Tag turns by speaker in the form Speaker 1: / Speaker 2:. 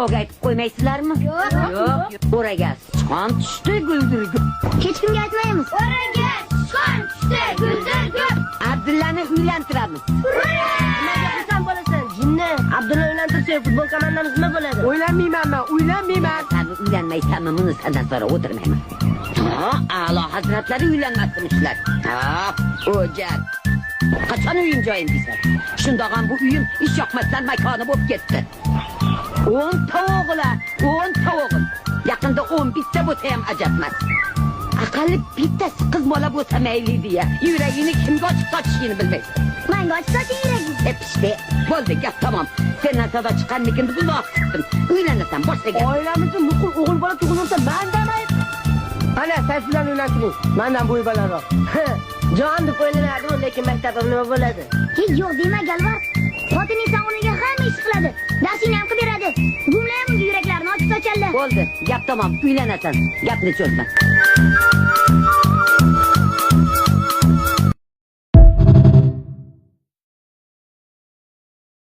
Speaker 1: aytib qo'ymaysizlarmi? Yo'q. O'raga sichqon tushdi, guldirgul.
Speaker 2: Hech kimga aytmaymiz.
Speaker 3: Oraga sichqon tushdi, guldirgul.
Speaker 1: Abdullani uylantiramiz.
Speaker 4: Nimaga xursand bo'lasan? Jinni, Abdulla uylantirsa futbol komandamiz nima bo'ladi?
Speaker 5: O'ylanmayman men, uylanmayman.
Speaker 1: Sen uylanmaysanmi, buni sendan sonra o'tirmayman. Ha, a'lo hazratlari uylanmasdimislar. Ha, o'jar. Qachon uyim joyim deysan? Shundoq ham bu uyim ish yoqmasdan makoni bo'lib ketdi. 10 ta o'g'il. Yaqinda 11 ta bo'lsa ham ajab emas. Aqalli bittasi qiz bola bo'lsa mayli deya, yuragini kimga ochib sochishini bilmaysan.
Speaker 2: Menga ochib soching yuraging.
Speaker 1: Pishdi. Bo'ldi, gap tamom. Sendan sado chiqqanligini buzoq kutdim. Uylanasan, boshlagan.
Speaker 5: Oilamizda nuqul o'g'il bola tug'ilsa mendamaydi. Ana Sayfullani uylantiring. Mendan bo'y balandroq.
Speaker 4: Jon deb o'ylanadi, lekin maktabda nima bo'ladi?
Speaker 2: Hech yo'q dema galvar. Xotining sog'ligiga hamma ish qiladi. Darsini ham qilib beradi. Bunlar ham yuraklarini ochib sochadilar.
Speaker 1: Bo'ldi, gap tamom. Uylanasan. Gapni cho'zma.